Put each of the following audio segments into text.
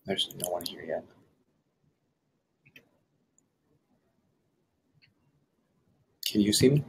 There's no one here yet. Can you see me?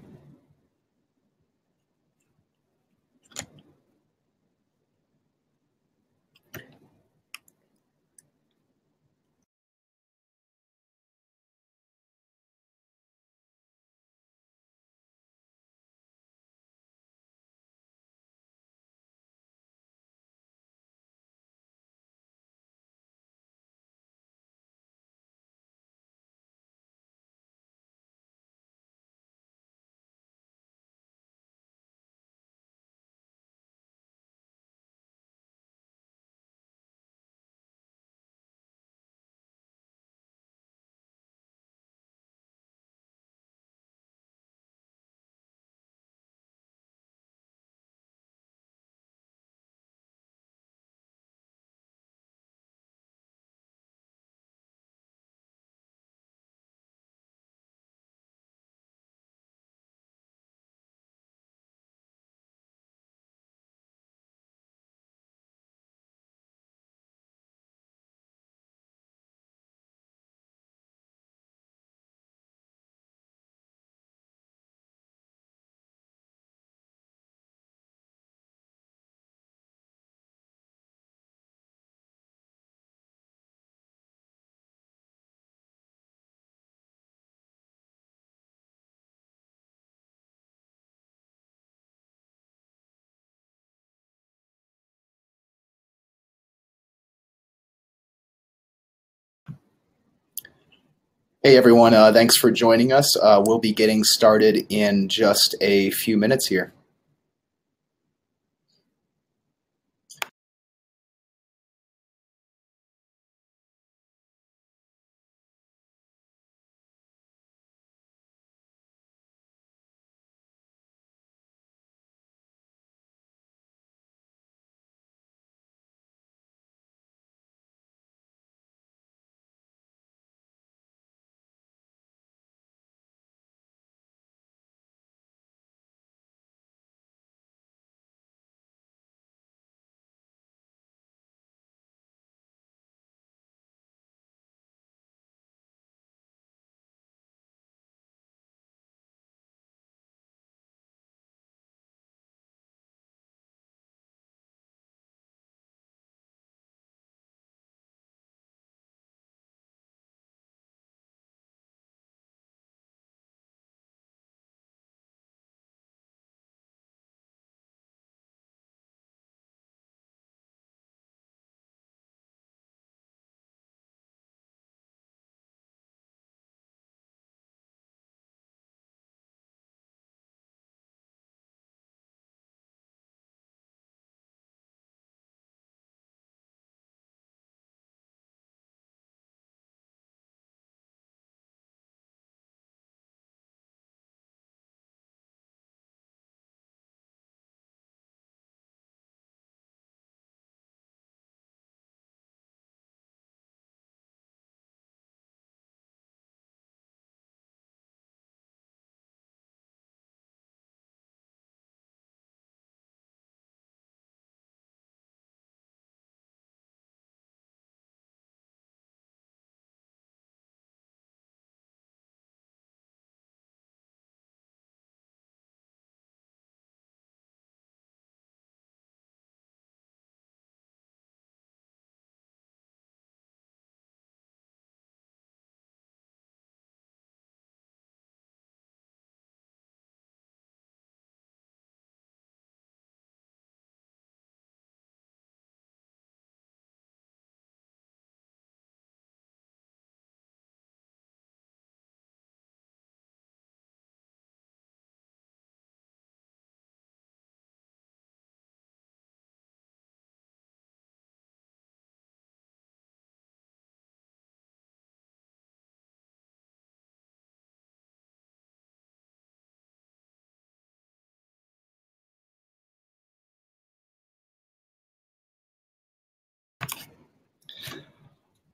Hey everyone, thanks for joining us. We'll be getting started in just a few minutes here.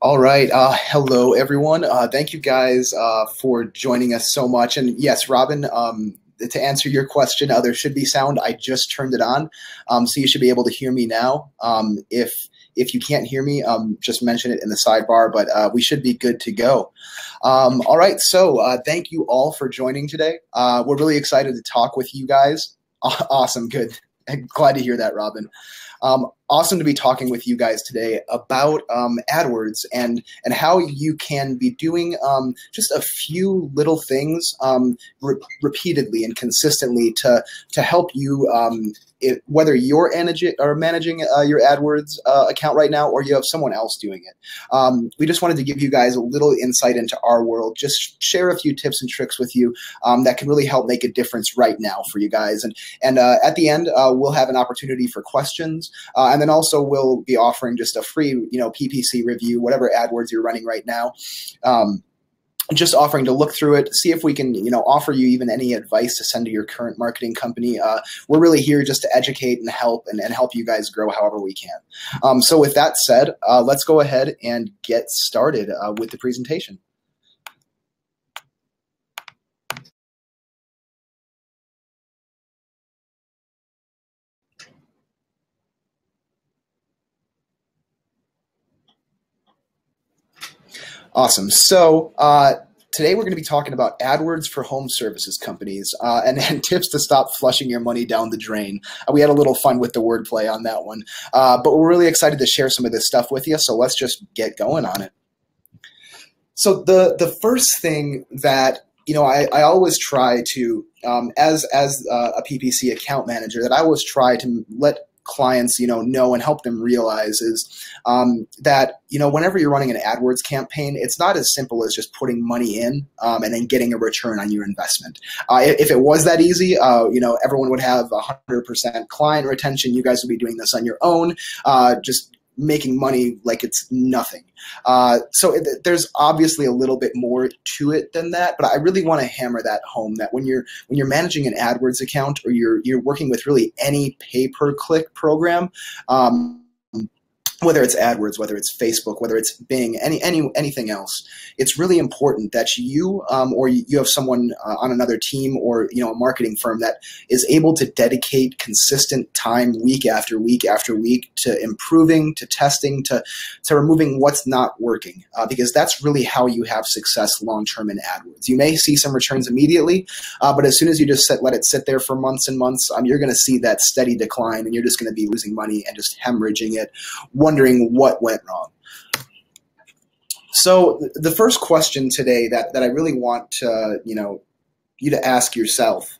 All right. Hello, everyone. Thank you guys for joining us so much. And yes, Robin, to answer your question, there should be sound. I just turned it on, so you should be able to hear me now. If If you can't hear me, just mention it in the sidebar, but we should be good to go. All right, so thank you all for joining today. We're really excited to talk with you guys. Awesome, good. Glad to hear that, Robin. Awesome to be talking with you guys today about AdWords and how you can be doing just a few little things repeatedly and consistently to help you, whether you're managing your AdWords account right now or you have someone else doing it. We just wanted to give you guys a little insight into our world, just share a few tips and tricks with you that can really help make a difference right now for you guys. And at the end, we'll have an opportunity for questions. And then also we'll be offering just a free, PPC review, whatever AdWords you're running right now. Just offering to look through it, see if we can, offer you even any advice to send to your current marketing company. We're really here just to educate and help and help you guys grow however we can. So with that said, let's go ahead and get started with the presentation. Awesome. So today we're going to be talking about AdWords for home services companies and tips to stop flushing your money down the drain. We had a little fun with the wordplay on that one, but we're really excited to share some of this stuff with you. So let's just get going on it. So the first thing that I always try to, as a PPC account manager, that I always try to let clients, know and help them realize is that, whenever you're running an AdWords campaign, it's not as simple as just putting money in and then getting a return on your investment. If it was that easy, everyone would have 100% client retention. You guys would be doing this on your own, just making money like it's nothing. So there's obviously a little bit more to it than that, but I really want to hammer that home that when you're managing an AdWords account or you're working with really any pay-per-click program, whether it's AdWords, whether it's Facebook, whether it's Bing, anything else, it's really important that you or you have someone on another team or a marketing firm that is able to dedicate consistent time week after week after week to improving, to testing, to removing what's not working, because that's really how you have success long-term in AdWords. You may see some returns immediately, but as soon as you just let it sit there for months and months, you're going to see that steady decline, and you're just going to be losing money and just hemorrhaging it, wondering what went wrong. So the first question today that I really want to, you to ask yourself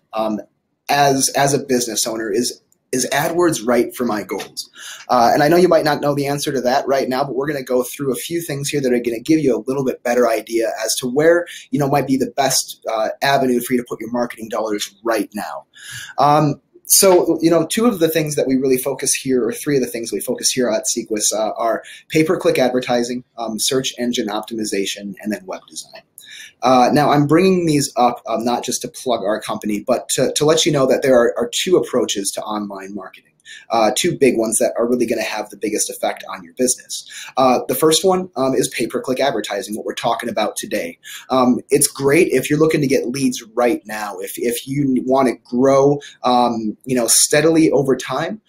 as a business owner is AdWords right for my goals? And I know you might not know the answer to that right now, but we're going to go through a few things here that are going to give you a little bit better idea as to where, might be the best avenue for you to put your marketing dollars right now. So, two of the things that we really focus here, or three of the things we focus here at Seequs are pay-per-click advertising, search engine optimization, and then web design. Now, I'm bringing these up not just to plug our company, but to let you know that there are two approaches to online marketing. Two big ones that are really going to have the biggest effect on your business. The first one is pay-per-click advertising, what we're talking about today. It's great if you're looking to get leads right now. If you want to grow, steadily over time.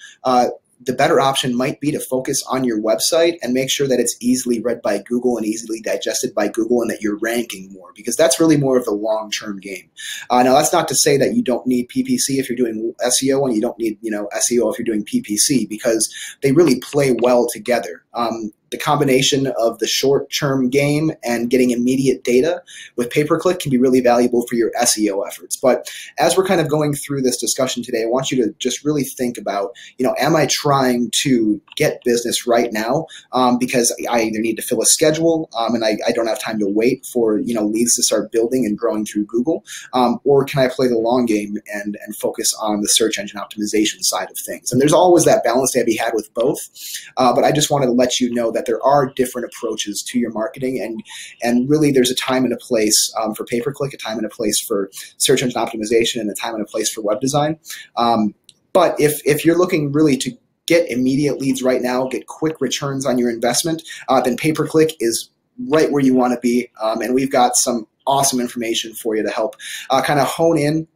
The better option might be to focus on your website and make sure that it's easily read by Google and easily digested by Google and that you're ranking more, because that's really more of the long-term game. Now, that's not to say that you don't need PPC if you're doing SEO and you don't need, SEO if you're doing PPC, because they really play well together. The combination of the short-term game and getting immediate data with pay-per-click can be really valuable for your SEO efforts. But as we're kind of going through this discussion today, I want you to just really think about, am I trying to get business right now because I either need to fill a schedule and I don't have time to wait for, leads to start building and growing through Google, or can I play the long game and focus on the search engine optimization side of things? And there's always that balance to be had with both, but I just wanted to let you know that there are different approaches to your marketing, and really there's a time and a place for pay-per-click, a time and a place for search engine optimization, and a time and a place for web design. But if you're looking really to get immediate leads right now, get quick returns on your investment, then pay-per-click is right where you want to be, and we've got some awesome information for you to help kind of hone in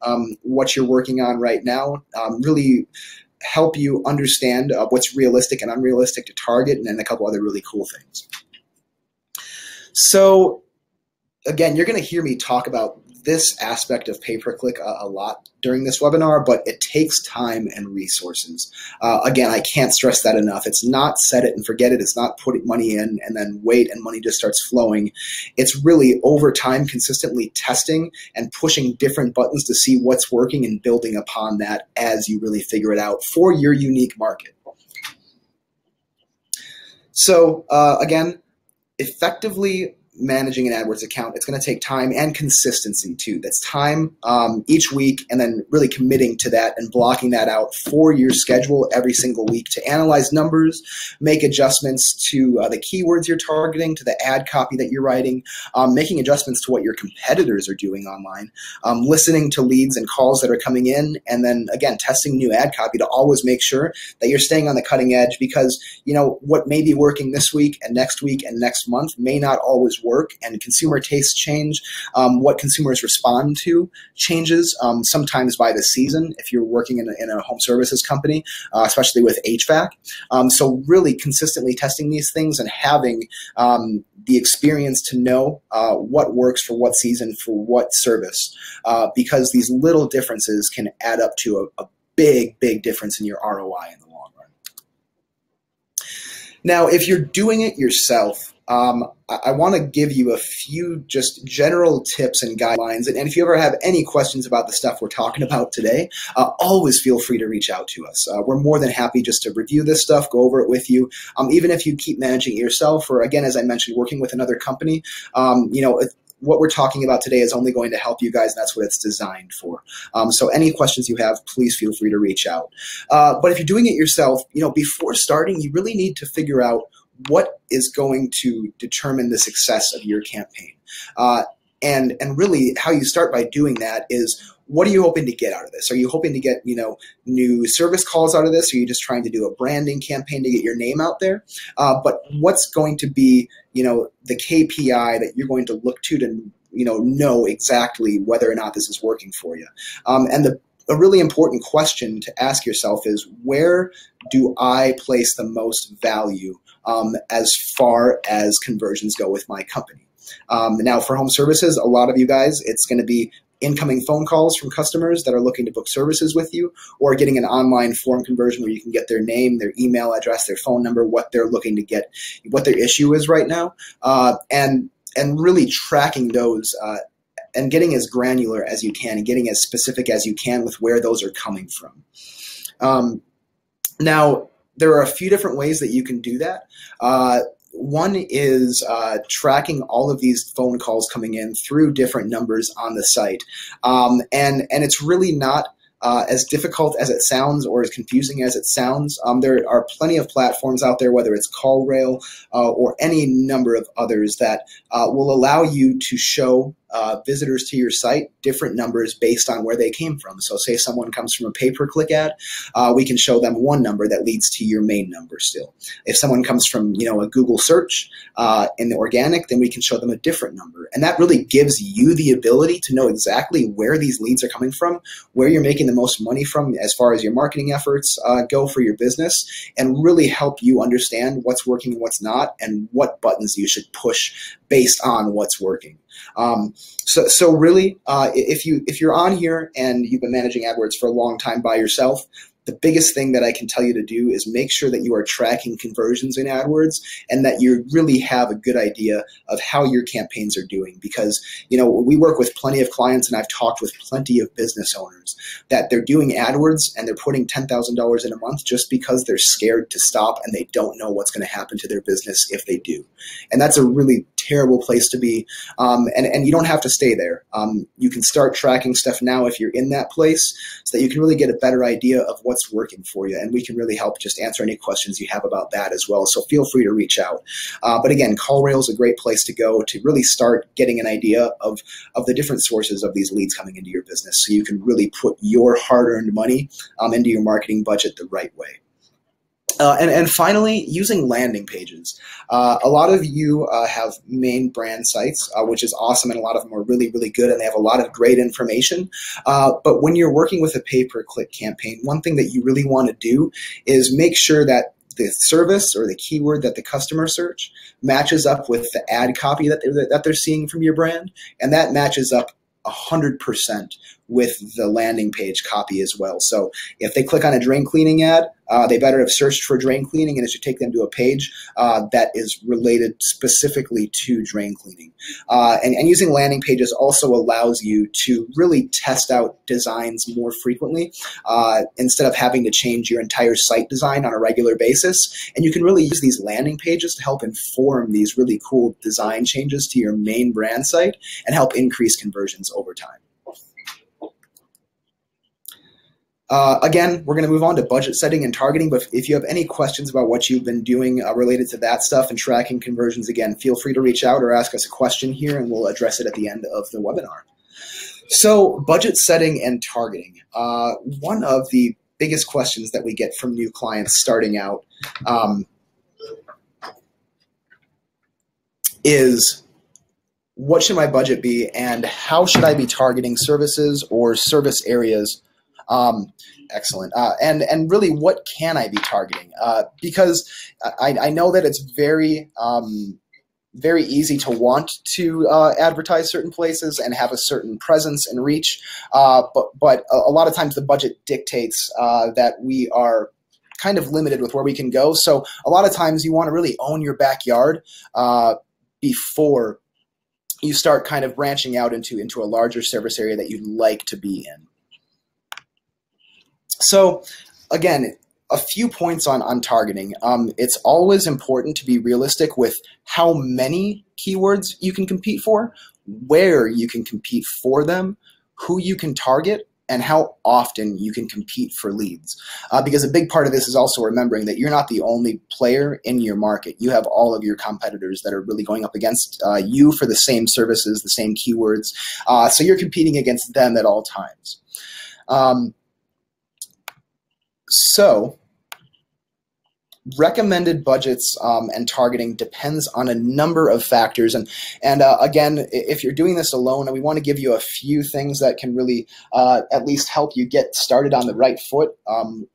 what you're working on right now, really help you understand what's realistic and unrealistic to target, and then a couple other really cool things. So again, you're going to hear me talk about this aspect of pay-per-click a lot during this webinar, but it takes time and resources. Again, I can't stress that enough. It's not set it and forget it. It's not put money in and then wait and money just starts flowing. It's really over time consistently testing and pushing different buttons to see what's working and building upon that as you really figure it out for your unique market. So again, effectively managing an AdWords account, it's going to take time and consistency too. That's time each week, and then really committing to that and blocking that out for your schedule every single week to analyze numbers, make adjustments to the keywords you're targeting, to the ad copy that you're writing, making adjustments to what your competitors are doing online, listening to leads and calls that are coming in, and then again, testing new ad copy to always make sure that you're staying on the cutting edge, because what may be working this week and next month may not always work, and consumer tastes change. What consumers respond to changes, sometimes by the season if you're working in a home services company, especially with HVAC. So really consistently testing these things and having the experience to know what works for what season, for what service, because these little differences can add up to a big, big difference in your ROI in the long run. Now, if you're doing it yourself, I want to give you a few just general tips and guidelines. And if you ever have any questions about the stuff we're talking about today, always feel free to reach out to us. We're more than happy just to review this stuff, go over it with you. Even if you keep managing it yourself, or again, as I mentioned, working with another company, what we're talking about today is only going to help you guys, and that's what it's designed for. So any questions you have, please feel free to reach out. But if you're doing it yourself, before starting, you really need to figure out what is going to determine the success of your campaign. And really how you start by doing that is, what are you hoping to get out of this? Are you hoping to get, new service calls out of this? Are you just trying to do a branding campaign to get your name out there? But what's going to be, the KPI that you're going to look to know exactly whether or not this is working for you? And a really important question to ask yourself is, where do I place the most value as far as conversions go with my company? Now, for home services, a lot of you guys, it's going to be incoming phone calls from customers that are looking to book services with you, or getting an online form conversion where you can get their name, their email address, their phone number, what they're looking to get, what their issue is right now, and really tracking those and getting as granular as you can and getting as specific as you can with where those are coming from. Now, there are a few different ways that you can do that. One is tracking all of these phone calls coming in through different numbers on the site. And it's really not as difficult as it sounds or as confusing as it sounds. There are plenty of platforms out there, whether it's CallRail or any number of others, that will allow you to show visitors to your site different numbers based on where they came from. So say someone comes from a pay-per-click ad, we can show them one number that leads to your main number still. If someone comes from a Google search in the organic, then we can show them a different number. And that really gives you the ability to know exactly where these leads are coming from, where you're making the most money from as far as your marketing efforts go for your business, and really help you understand what's working and what's not, and what buttons you should push based on what's working. So really, if you're on here and you've been managing AdWords for a long time by yourself, the biggest thing that I can tell you to do is make sure that you are tracking conversions in AdWords, and that you really have a good idea of how your campaigns are doing. Because, we work with plenty of clients, and I've talked with plenty of business owners that they're doing AdWords and they're putting $10,000 in a month just because they're scared to stop and they don't know what's going to happen to their business if they do. And that's a really terrible place to be. And you don't have to stay there. You can start tracking stuff now if you're in that place, so that you can really get a better idea of what's working for you. And we can really help just answer any questions you have about that as well. So feel free to reach out. But again, CallRail is a great place to go to really start getting an idea of the different sources of these leads coming into your business, so you can really put your hard-earned money into your marketing budget the right way. And finally, using landing pages. A lot of you have main brand sites, which is awesome, and a lot of them are really, really good, and they have a lot of great information. But when you're working with a pay-per-click campaign, one thing that you really want to do is make sure that the service or the keyword that the customer search matches up with the ad copy that they're seeing from your brand, and that matches up 100% with the landing page copy as well. So if they click on a drain cleaning ad, they better have searched for drain cleaning, and it should take them to a page that is related specifically to drain cleaning. And using landing pages also allows you to really test out designs more frequently instead of having to change your entire site design on a regular basis. And you can really use these landing pages to help inform these really cool design changes to your main brand site and help increase conversions over time. Again, we're going to move on to budget setting and targeting, but if you have any questions about what you've been doing related to that stuff and tracking conversions, again, feel free to reach out or ask us a question here, and we'll address it at the end of the webinar. So budget setting and targeting. One of the biggest questions that we get from new clients starting out is, what should my budget be, and how should I be targeting services or service areas? Excellent. And really, what can I be targeting? Because I know that it's very easy to want to advertise certain places and have a certain presence and reach, but a lot of times the budget dictates that we are kind of limited with where we can go. So a lot of times you want to really own your backyard before you start kind of branching out into a larger service area that you'd like to be in. So again, a few points on targeting. It's always important to be realistic with how many keywords you can compete for, where you can compete for them, who you can target, and how often you can compete for leads. Because a big part of this is also remembering that you're not the only player in your market. You have all of your competitors that are really going up against you for the same services, the same keywords. So you're competing against them at all times. So recommended budgets and targeting depends on a number of factors. And again, if you're doing this alone, we want to give you a few things that can really at least help you get started on the right foot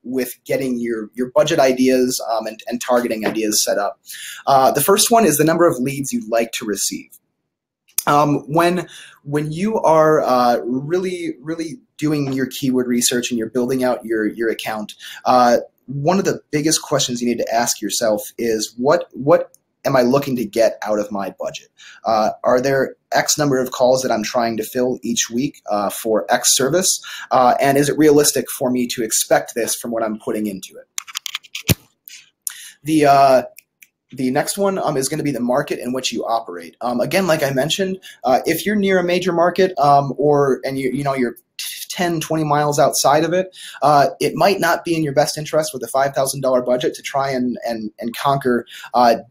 with getting your budget ideas and targeting ideas set up. The first one is the number of leads you'd like to receive. When you are really doing your keyword research and you're building out your account, one of the biggest questions you need to ask yourself is, what am I looking to get out of my budget? Are there X number of calls that I'm trying to fill each week for X service? And is it realistic for me to expect this from what I'm putting into it? The next one is going to be the market in which you operate. Again, like I mentioned, if you're near a major market and you're 10, 20 miles outside of it, it might not be in your best interest with a $5,000 budget to try and conquer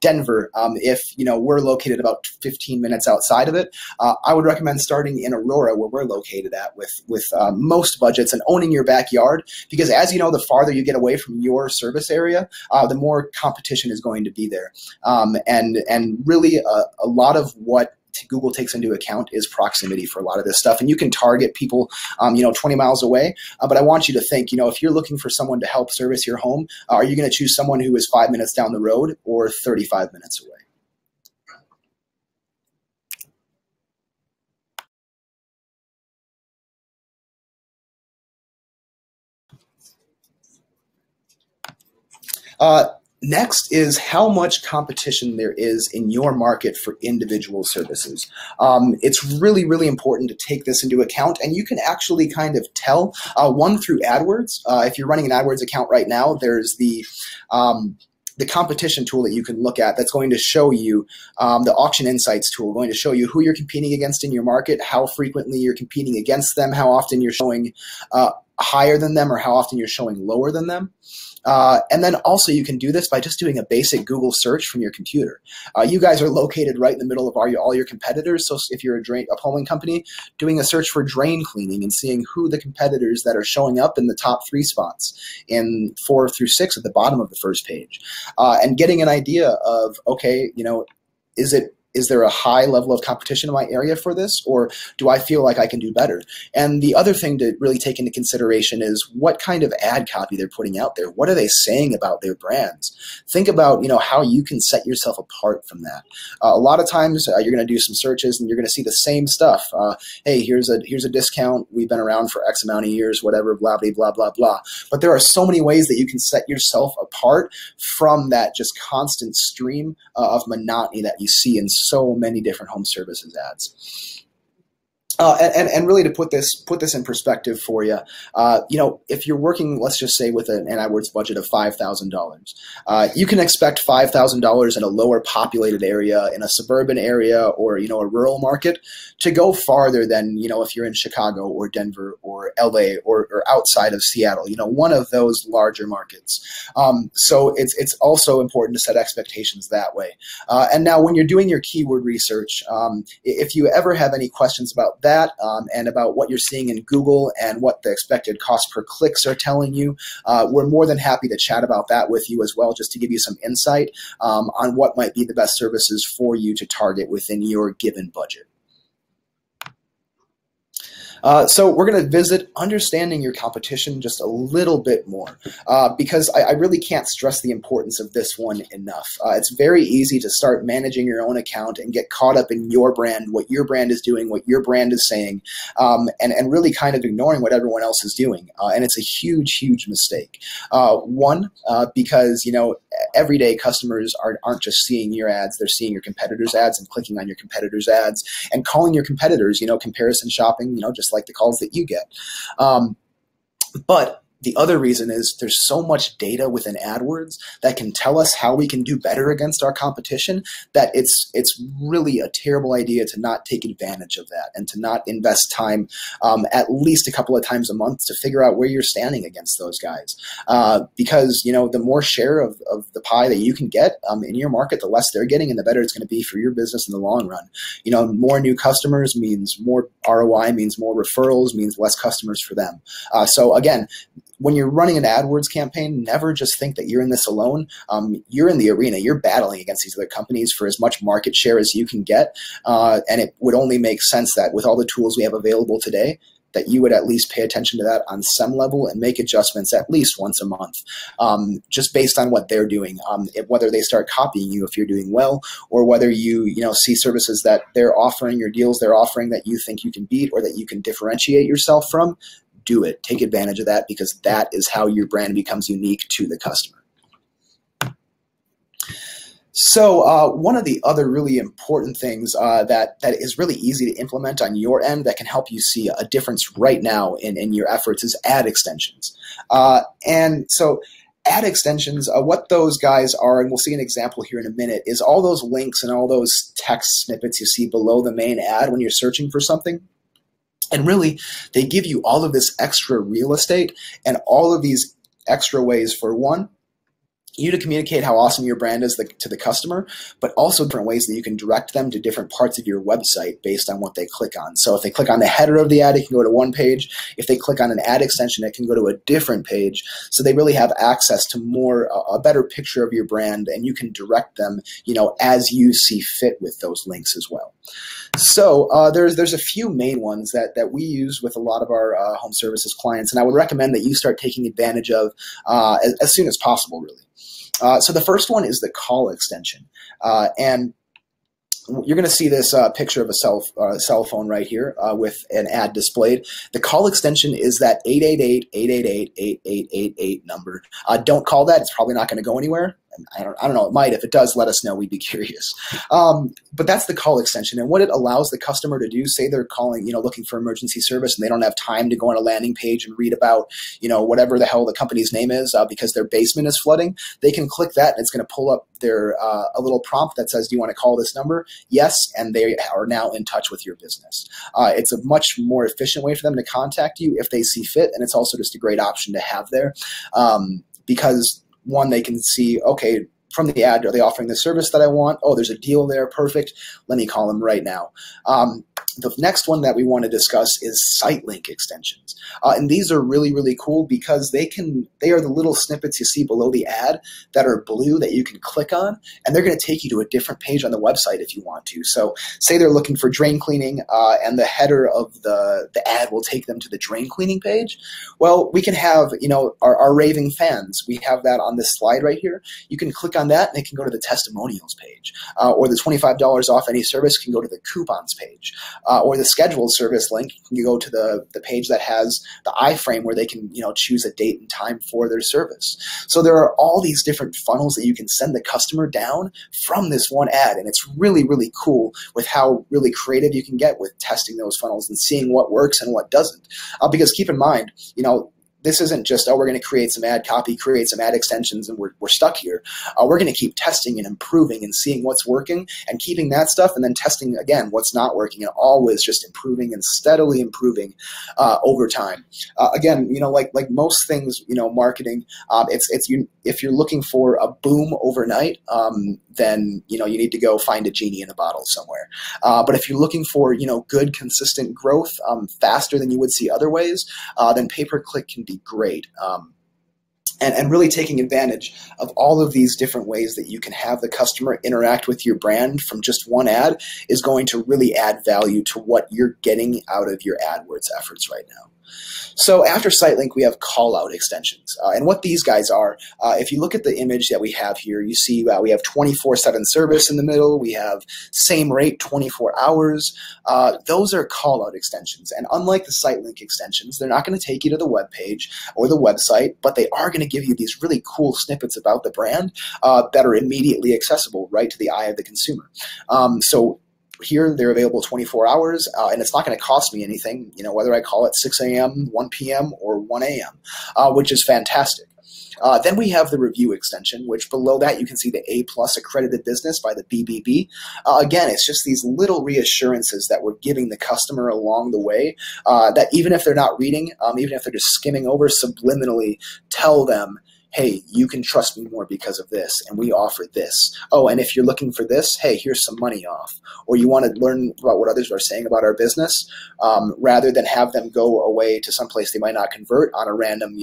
Denver if we're located about 15 minutes outside of it. I would recommend starting in Aurora, where we're located at, with most budgets, and owning your backyard, because as you know, the farther you get away from your service area, the more competition is going to be there. And really a lot of what Google takes into account is proximity for a lot of this stuff. And you can target people, 20 miles away. But I want you to think, if you're looking for someone to help service your home, are you going to choose someone who is 5 minutes down the road or 35 minutes away? Next is how much competition there is in your market for individual services. It's really important to take this into account, and you can actually kind of tell, one, through AdWords. If you're running an AdWords account right now, there's the competition tool that you can look at that's going to show you, the auction insights tool, going to show you who you're competing against in your market, how frequently you're competing against them, how often you're showing higher than them or how often you're showing lower than them. And then also you can do this by just doing a basic Google search from your computer. You guys are located right in the middle of all your competitors. So if you're a plumbing company, doing a search for drain cleaning and seeing who the competitors that are showing up in the top 3 spots in 4 through 6 at the bottom of the first page, and getting an idea of, okay, is there a high level of competition in my area for this, or do I feel like I can do better? And the other thing to really take into consideration is what kind of ad copy they're putting out there. What are they saying about their brands? Think about, how you can set yourself apart from that. A lot of times you're going to do some searches and you're going to see the same stuff. Hey, here's a discount. We've been around for X amount of years, whatever, blah, blah, blah, blah, blah. But there are so many ways that you can set yourself apart from that just constant stream of monotony that you see in so many different home services ads. And really to put this in perspective for you, if you're working, let's just say with an AdWords budget of $5,000, you can expect $5,000 in a lower populated area, in a suburban area, or a rural market, to go farther than if you're in Chicago or Denver or LA or outside of Seattle, one of those larger markets. So it's also important to set expectations that way. And now when you're doing your keyword research, if you ever have any questions about that, and about what you're seeing in Google and what the expected cost per clicks are telling you, we're more than happy to chat about that with you as well, just to give you some insight on what might be the best services for you to target within your given budget. So we're going to visit understanding your competition just a little bit more, because I really can't stress the importance of this one enough. It's very easy to start managing your own account and get caught up in your brand, what your brand is doing, what your brand is saying, and really kind of ignoring what everyone else is doing. And it's a huge, huge mistake. One, because everyday customers aren't just seeing your ads, they're seeing your competitors' ads and clicking on your competitors' ads and calling your competitors, comparison shopping, just like the calls that you get. But the other reason is there's so much data within AdWords that can tell us how we can do better against our competition that it's really a terrible idea to not take advantage of that and to not invest time at least a couple of times a month to figure out where you're standing against those guys. Because, the more share of the pie that you can get in your market, the less they're getting and the better it's going to be for your business in the long run. More new customers means more ROI, means more referrals, means less customers for them. So again, when you're running an AdWords campaign, never just think that you're in this alone. You're in the arena. You're battling against these other companies for as much market share as you can get. And it would only make sense that with all the tools we have available today, that you would at least pay attention to that on some level and make adjustments at least once a month, just based on what they're doing, whether they start copying you if you're doing well, or whether you see services that they're offering or deals they're offering that you think you can beat or that you can differentiate yourself from. Do it. Take advantage of that, because that is how your brand becomes unique to the customer. So one of the other really important things that is really easy to implement on your end that can help you see a difference right now in your efforts is ad extensions. And so ad extensions, what those guys are, and we'll see an example here in a minute, is all those links and all those text snippets you see below the main ad when you're searching for something. And really, they give you all of this extra real estate and all of these extra ways for, one, you to communicate how awesome your brand is to the customer, but also different ways that you can direct them to different parts of your website based on what they click on. So if they click on the header of the ad, it can go to one page. If they click on an ad extension, it can go to a different page. So they really have access to a better picture of your brand, and you can direct them, as you see fit with those links as well. So there's a few main ones that we use with a lot of our home services clients, and I would recommend that you start taking advantage of as soon as possible, really. So the first one is the call extension, and you're going to see this picture of a cell phone right here with an ad displayed. The call extension is that 888-888-8888 number. Don't call that. It's probably not going to go anywhere. I don't know. It might. If it does, let us know. We'd be curious. But that's the call extension. And what it allows the customer to do, say they're calling, looking for emergency service and they don't have time to go on a landing page and read about, whatever the hell the company's name is because their basement is flooding. They can click that and it's going to pull up their a little prompt that says, do you want to call this number? Yes. And they are now in touch with your business. It's a much more efficient way for them to contact you if they see fit. And it's also just a great option to have there because one, they can see, okay, from the ad, are they offering the service that I want? Oh, there's a deal there. Perfect. Let me call them right now. The next one that we want to discuss is site link extensions. And these are really, really cool because they are the little snippets you see below the ad that are blue that you can click on, and they're going to take you to a different page on the website if you want to. So say they're looking for drain cleaning and the header of the ad will take them to the drain cleaning page. Well, we can have, our raving fans. We have that on this slide right here. You can click on that and it can go to the testimonials page. Or the $25 off any service can go to the coupons page. Or the scheduled service link, you go to the page that has the iframe where they can choose a date and time for their service. So there are all these different funnels that you can send the customer down from this one ad, and it's really, really cool with how really creative you can get with testing those funnels and seeing what works and what doesn't. Because keep in mind, this isn't just, we're going to create some ad copy, create some ad extensions, and we're stuck here. We're going to keep testing and improving and seeing what's working and keeping that stuff and then testing, again, what's not working and always just improving and steadily improving over time. Again, like most things, marketing, if you're looking for a boom overnight, then, you need to go find a genie in a bottle somewhere. But if you're looking for, good, consistent growth faster than you would see other ways, then pay-per-click can be great. And really taking advantage of all of these different ways that you can have the customer interact with your brand from just one ad is going to really add value to what you're getting out of your AdWords efforts right now. So after site link, we have call out extensions. And what these guys are, if you look at the image that we have here, you see we have 24/7 service in the middle. We have same rate, 24 hours. Those are call out extensions. And unlike the site link extensions, they're not going to take you to the web page or the website, but they are going to give you these really cool snippets about the brand that are immediately accessible right to the eye of the consumer. So here, they're available 24 hours, and it's not going to cost me anything, whether I call it 6 a.m., 1 p.m., or 1 a.m., which is fantastic. Then we have the review extension, which below that you can see the A+ accredited business by the BBB. Again, it's just these little reassurances that we're giving the customer along the way that even if they're not reading, even if they're just skimming over, subliminally tell them, hey, you can trust me more because of this, and we offer this. Oh, and if you're looking for this, hey, here's some money off. Or you want to learn about what others are saying about our business, rather than have them go away to someplace they might not convert on a random,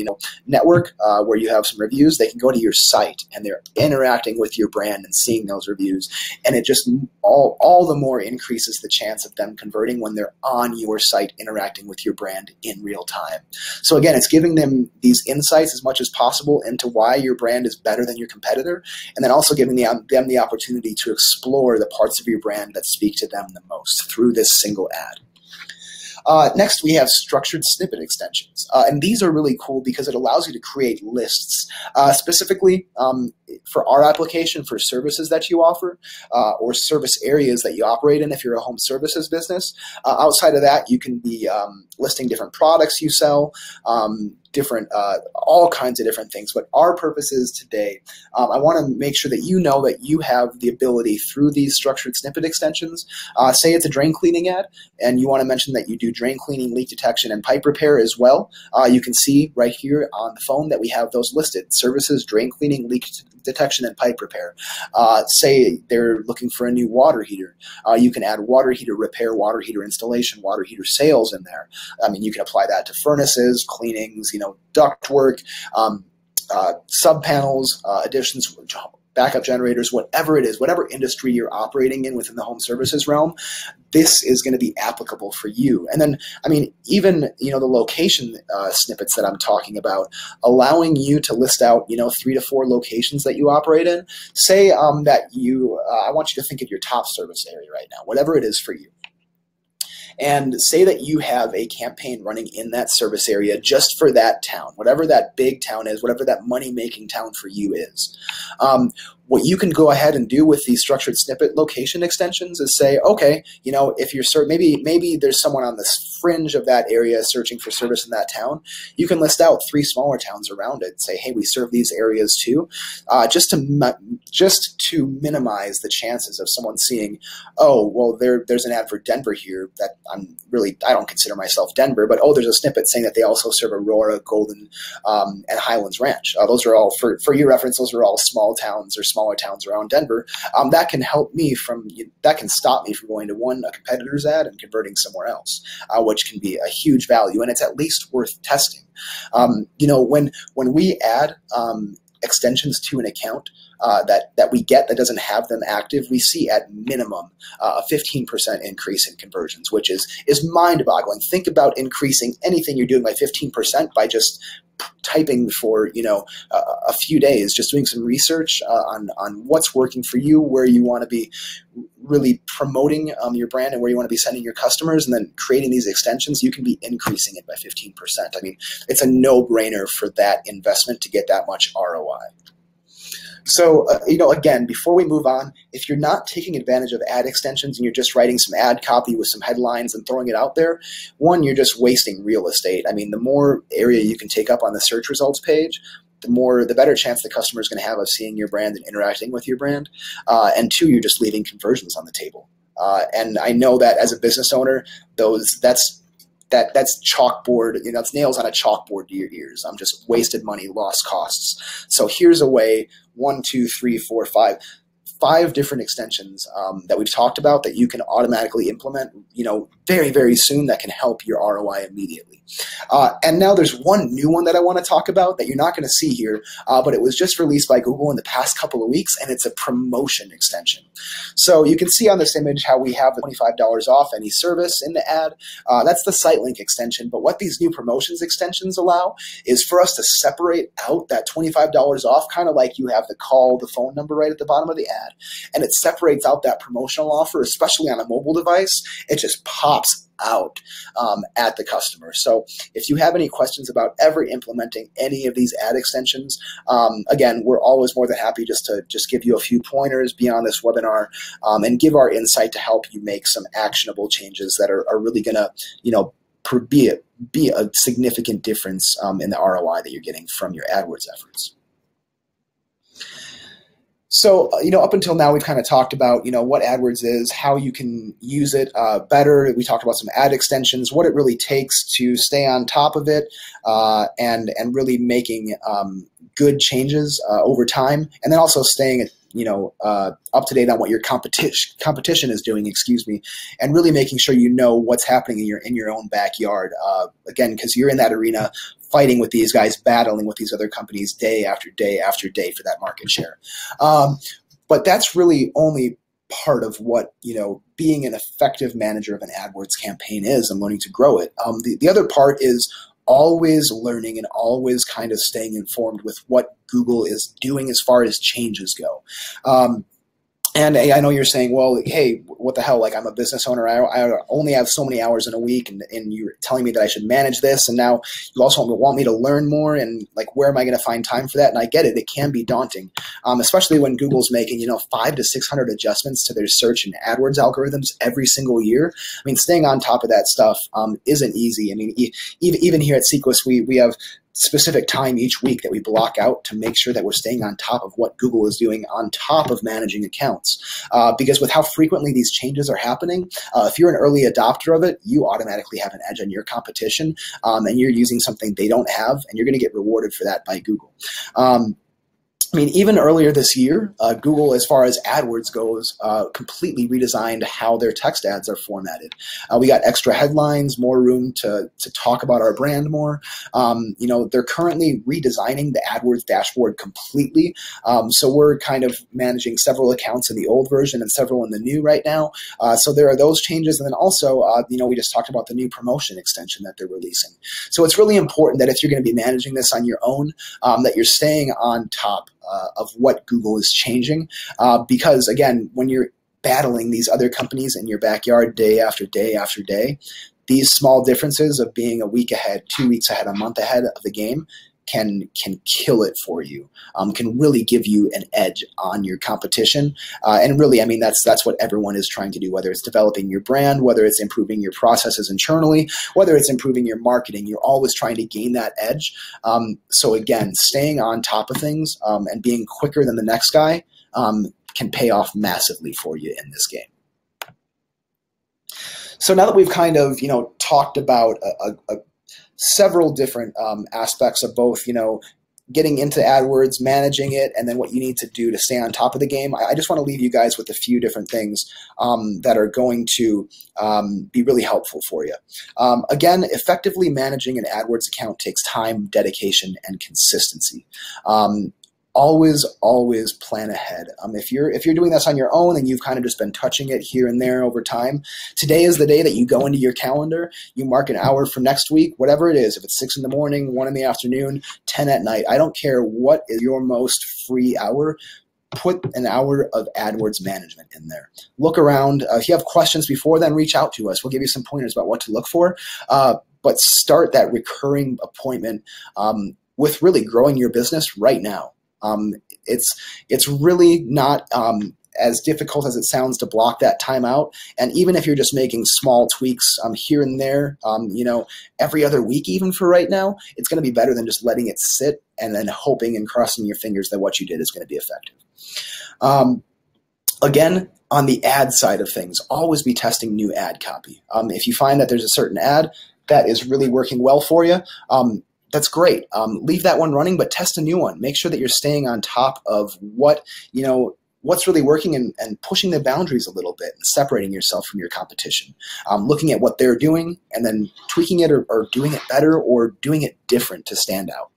network where you have some reviews. They can go to your site, and they're interacting with your brand and seeing those reviews. And it just all the more increases the chance of them converting when they're on your site interacting with your brand in real time. So again, it's giving them these insights as much as possible into why your brand is better than your competitor, and then also giving them the opportunity to explore the parts of your brand that speak to them the most through this single ad. Next, we have structured snippet extensions. And these are really cool because it allows you to create lists specifically for our application for services that you offer or service areas that you operate in if you're a home services business. Outside of that, you can be listing different products you sell, all kinds of different things. But our purpose is today, I want to make sure that you know that you have the ability through these structured snippet extensions. Say it's a drain cleaning ad, and you want to mention that you do drain cleaning, leak detection, and pipe repair as well. You can see right here on the phone that we have those listed: services, drain cleaning, leak detection, and pipe repair. Say they're looking for a new water heater. You can add water heater repair, water heater installation, water heater sales in there. I mean, you can apply that to furnaces, cleanings, duct work, sub panels, additions, backup generators, whatever it is, whatever industry you're operating in within the home services realm, this is going to be applicable for you. And then, I mean, even, the location snippets that I'm talking about, allowing you to list out, 3 to 4 locations that you operate in. Say that I want you to think of your top service area right now, whatever it is for you. And say that you have a campaign running in that service area just for that town, whatever that big town is, whatever that money-making town for you is. What you can go ahead and do with these structured snippet location extensions is say, okay, you know, if you're maybe there's someone on the fringe of that area searching for service in that town, you can list out 3 smaller towns around it and say, hey, we serve these areas too, just to minimize the chances of someone seeing, oh, well, there's an ad for Denver here that I don't consider myself Denver, but oh, there's a snippet saying that they also serve Aurora, Golden, and Highlands Ranch. Those are all, for your reference, those are all small towns or smaller towns around Denver. That can stop me from going to a competitor's ad and converting somewhere else, which can be a huge value, and it's at least worth testing. You know, when we add extensions to an account that we get that doesn't have them active, we see at minimum a 15% increase in conversions, which is mind-boggling. Think about increasing anything you're doing by 15% by just typing for, you know, a few days, just doing some research on what's working for you, where you want to be really promoting your brand and where you want to be sending your customers, and then creating these extensions. You can be increasing it by 15%. I mean, it's a no-brainer for that investment to get that much ROI. So, you know, again, before we move on, if you're not taking advantage of ad extensions and you're just writing some ad copy with some headlines and throwing it out there, one, you're just wasting real estate. I mean, the more area you can take up on the search results page, the better chance the customer is going to have of seeing your brand and interacting with your brand. And 2, you're just leaving conversions on the table. And I know that as a business owner, that's chalkboard, you know, it's nails on a chalkboard to your ears. I'm just wasted money, lost costs. So here's a way, 1, 2, 3, 4, 5 different extensions that we've talked about that you can automatically implement, you know, very, very soon that can help your ROI immediately. And now there's one new one that I want to talk about that you're not going to see here, but it was just released by Google in the past couple of weeks, and it's a promotion extension. So you can see on this image how we have the $25 off any service in the ad. That's the site link extension, but what these new promotions extensions allow is for us to separate out that $25 off, kind of like you have the phone number right at the bottom of the ad, and it separates out that promotional offer, especially on a mobile device. It just pops out at the customer. So if you have any questions about ever implementing any of these ad extensions, again, we're always more than happy to give you a few pointers beyond this webinar and give our insight to help you make some actionable changes that are really going to, you know, be a significant difference in the ROI that you're getting from your AdWords efforts. So, you know, up until now, we've kind of talked about, you know, what AdWords is, how you can use it better. We talked about some ad extensions, what it really takes to stay on top of it, and really making good changes over time, and then also staying, you know, up to date on what your competition is doing, and really making sure you know what's happening in your own backyard. Again, because you're in that arena fighting with these guys, battling with these other companies day after day after day for that market share. But that's really only part of what, you know, being an effective manager of an AdWords campaign is and learning to grow it. The other part is always learning and always kind of staying informed with what Google is doing as far as changes go. And I know you're saying, well, hey, what the hell? Like, I'm a business owner. I only have so many hours in a week, and you're telling me that I should manage this, and now you also want me to learn more, and like, where am I going to find time for that? And I get it. It can be daunting, especially when Google's making, you know, 500 to 600 adjustments to their search and AdWords algorithms every single year. I mean, staying on top of that stuff isn't easy. I mean, even here at Seequs, we have specific time each week that we block out to make sure that we're staying on top of what Google is doing on top of managing accounts. Because with how frequently these changes are happening, if you're an early adopter of it, you automatically have an edge on your competition, and you're using something they don't have, and you're going to get rewarded for that by Google. I mean, even earlier this year, Google, as far as AdWords goes, completely redesigned how their text ads are formatted. We got extra headlines, more room to talk about our brand more. You know, they're currently redesigning the AdWords dashboard completely. So we're kind of managing several accounts in the old version and several in the new right now. So there are those changes. And then also, you know, we just talked about the new promotion extension that they're releasing. So it's really important that if you're going to be managing this on your own, that you're staying on top of what Google is changing, because again, when you're battling these other companies in your backyard day after day after day, these small differences of being a week ahead, 2 weeks ahead, a month ahead of the game can kill it for you, can really give you an edge on your competition. And really, I mean, that's what everyone is trying to do, whether it's developing your brand, whether it's improving your processes internally, whether it's improving your marketing. You're always trying to gain that edge. So again, staying on top of things and being quicker than the next guy can pay off massively for you in this game. So now that we've kind of, talked about several different aspects of both, getting into AdWords, managing it, and then what you need to do to stay on top of the game, I just want to leave you guys with a few different things that are going to be really helpful for you. Again, effectively managing an AdWords account takes time, dedication, and consistency. Always plan ahead. If you're doing this on your own and you've kind of just been touching it here and there over time, today is the day that you go into your calendar, you mark an hour for next week, whatever it is, if it's 6 in the morning, 1 in the afternoon, 10 at night, I don't care what is your most free hour, put an hour of AdWords management in there. Look around. If you have questions before then, reach out to us. We'll give you some pointers about what to look for, but start that recurring appointment with really growing your business right now. It's really not as difficult as it sounds to block that time out. And even if you're just making small tweaks here and there, every other week, even for right now, it's going to be better than just letting it sit and then hoping and crossing your fingers that what you did is going to be effective. Again, on the ad side of things, always be testing new ad copy. If you find that there's a certain ad that is really working well for you, that's great. Leave that one running, but test a new one. Make sure that you're staying on top of what's really working and pushing the boundaries a little bit and separating yourself from your competition. Looking at what they're doing and then tweaking it or doing it better or doing it different to stand out.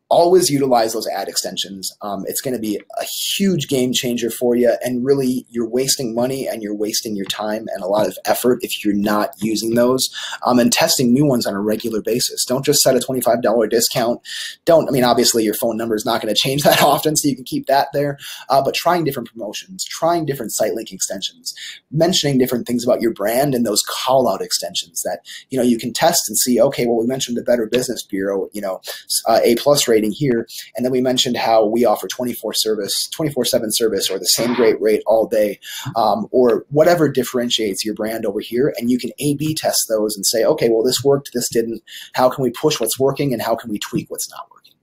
Always utilize those ad extensions. It's going to be a huge game changer for you, and really you're wasting money and you're wasting your time and a lot of effort if you're not using those, and testing new ones on a regular basis. Don't just set a $25 discount. Obviously your phone number is not going to change that often, so you can keep that there, but trying different promotions, trying different site link extensions, mentioning different things about your brand and those call out extensions that, you can test and see, okay, well, we mentioned the Better Business Bureau, A+ rating here, and then we mentioned how we offer 24/7 service, or the same great rate all day, or whatever differentiates your brand over here, and you can A/B test those and say, okay, well, this worked, this didn't. How can we push what's working, and how can we tweak what's not working?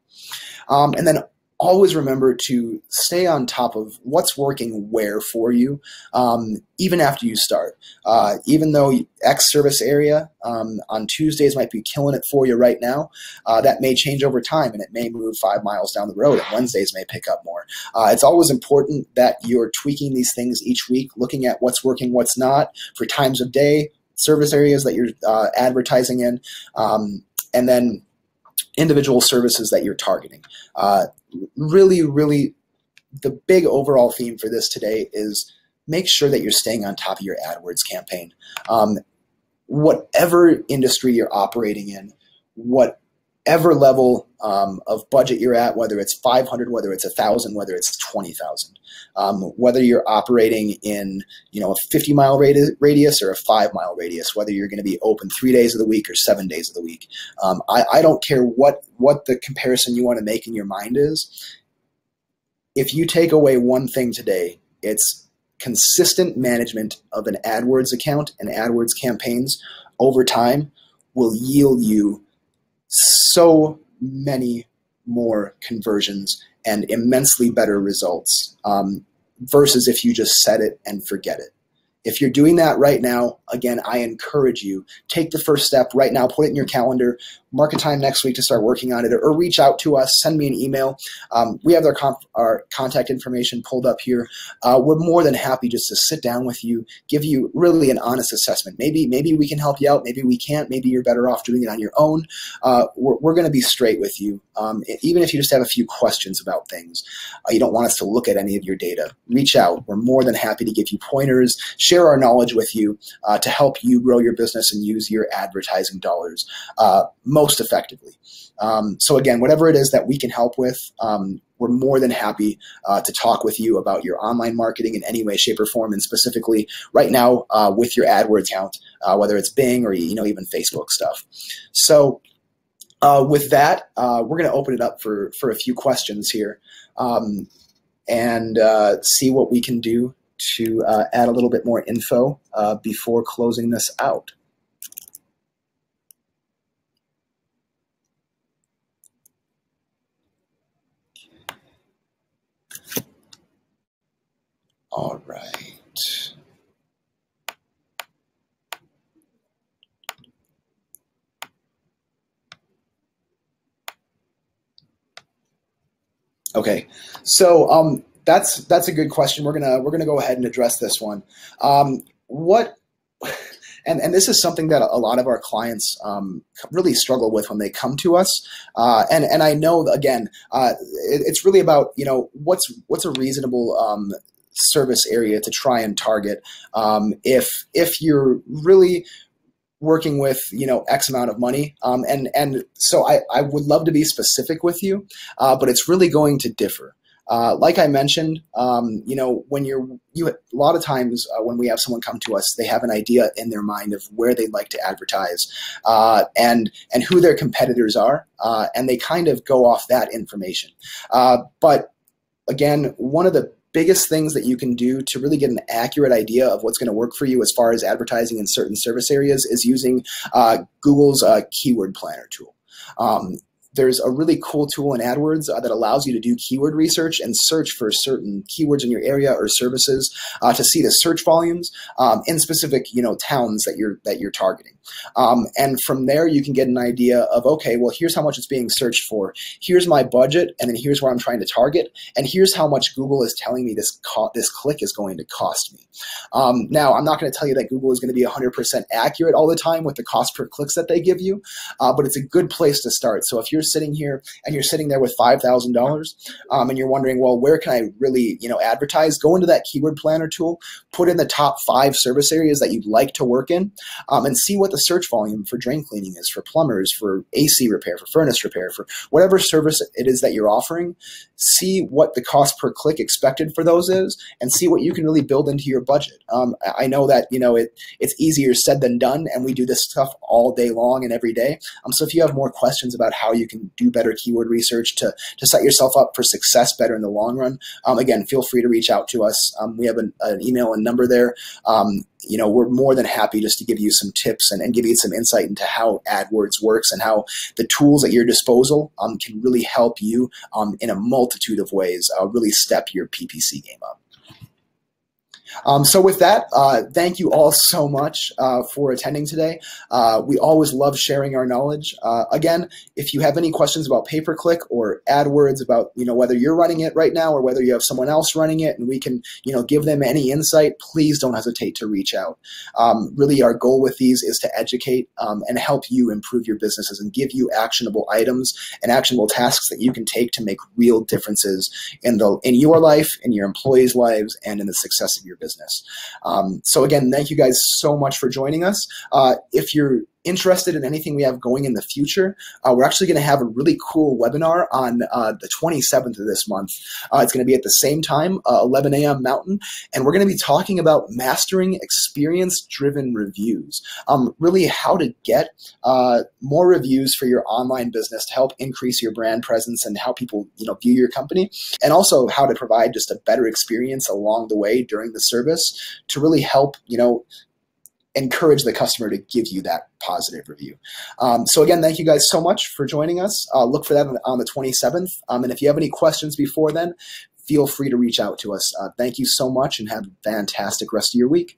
And then always remember to stay on top of what's working where for you, even after you start. Even though X service area on Tuesdays might be killing it for you right now, that may change over time, and it may move 5 miles down the road, and Wednesdays may pick up more. It's always important that you're tweaking these things each week, looking at what's working, what's not, for times of day, service areas that you're advertising in, and then individual services that you're targeting. Really, the big overall theme for this today is make sure that you're staying on top of your AdWords campaign. Whatever industry you're operating in, whatever level of budget you're at, whether it's 500, whether it's 1,000, whether it's 20,000, whether you're operating in a 50-mile radius or a 5-mile radius, whether you're going to be open 3 days of the week or 7 days of the week. I don't care what the comparison you want to make in your mind is. If you take away one thing today, it's consistent management of an AdWords account and AdWords campaigns over time will yield you so many more conversions and immensely better results versus if you just set it and forget it. If you're doing that right now, again, I encourage you, take the first step right now, put it in your calendar, mark a time next week to start working on it, or reach out to us, send me an email. We have our contact information pulled up here. We're more than happy just to sit down with you, give you really an honest assessment. Maybe we can help you out, maybe we can't, maybe you're better off doing it on your own. We're going to be straight with you. Even if you just have a few questions about things, you don't want us to look at any of your data, reach out. We're more than happy to give you pointers, share our knowledge with you to help you grow your business and use your advertising dollars most effectively. So again, whatever it is that we can help with, we're more than happy to talk with you about your online marketing in any way, shape, or form, and specifically right now with your AdWords account, whether it's Bing or even Facebook stuff. So with that, we're going to open it up for a few questions here and see what we can do to add a little bit more info before closing this out. All right. Okay, so that's a good question. We're gonna go ahead and address this one. What and this is something that a lot of our clients really struggle with when they come to us. And I know again, it's really about what's a reasonable service area to try and target if you're really working with X amount of money, and so I would love to be specific with you, but it's really going to differ. Like I mentioned, when a lot of times when we have someone come to us, they have an idea in their mind of where they'd like to advertise, and who their competitors are, and they kind of go off that information. But again, one of the biggest things that you can do to really get an accurate idea of what's going to work for you as far as advertising in certain service areas is using Google's keyword planner tool. There's a really cool tool in AdWords that allows you to do keyword research and search for certain keywords in your area or services to see the search volumes in specific towns that you're targeting. And from there, you can get an idea of, okay, well, here's how much it's being searched for. Here's my budget, and then here's where I'm trying to target, and here's how much Google is telling me this click is going to cost me. Now, I'm not going to tell you that Google is going to be 100% accurate all the time with the cost per clicks that they give you, but it's a good place to start. So if you're sitting here and you're sitting there with $5,000 and you're wondering, well, where can I really advertise? Go into that keyword planner tool, put in the top 5 service areas that you'd like to work in, and see what the search volume for drain cleaning is, for plumbers, for AC repair, for furnace repair, for whatever service it is that you're offering. See what the cost per click expected for those is, and see what you can really build into your budget. I know that it's easier said than done, and we do this stuff all day long and every day. So if you have more questions about how you can do better keyword research to set yourself up for success better in the long run, again, feel free to reach out to us. We have an email and number there. We're more than happy just to give you some tips and give you some insight into how AdWords works and how the tools at your disposal can really help you in a multitude of ways really step your PPC game up. So with that, thank you all so much for attending today. We always love sharing our knowledge. Again, if you have any questions about pay-per-click or AdWords, about whether you're running it right now or whether you have someone else running it, and we can give them any insight, please don't hesitate to reach out. Really, our goal with these is to educate and help you improve your businesses and give you actionable items and actionable tasks that you can take to make real differences in your life, in your employees' lives, and in the success of your business. So again, thank you guys so much for joining us. If you're interested in anything we have going in the future, we're actually going to have a really cool webinar on the 27th of this month. It's going to be at the same time, 11 a.m. Mountain, and we're going to be talking about mastering experience-driven reviews, really how to get more reviews for your online business to help increase your brand presence and how people view your company, and also how to provide just a better experience along the way during the service to really help encourage the customer to give you that positive review. So again, thank you guys so much for joining us. Look for that on the 27th. And if you have any questions before then, feel free to reach out to us. Thank you so much and have a fantastic rest of your week.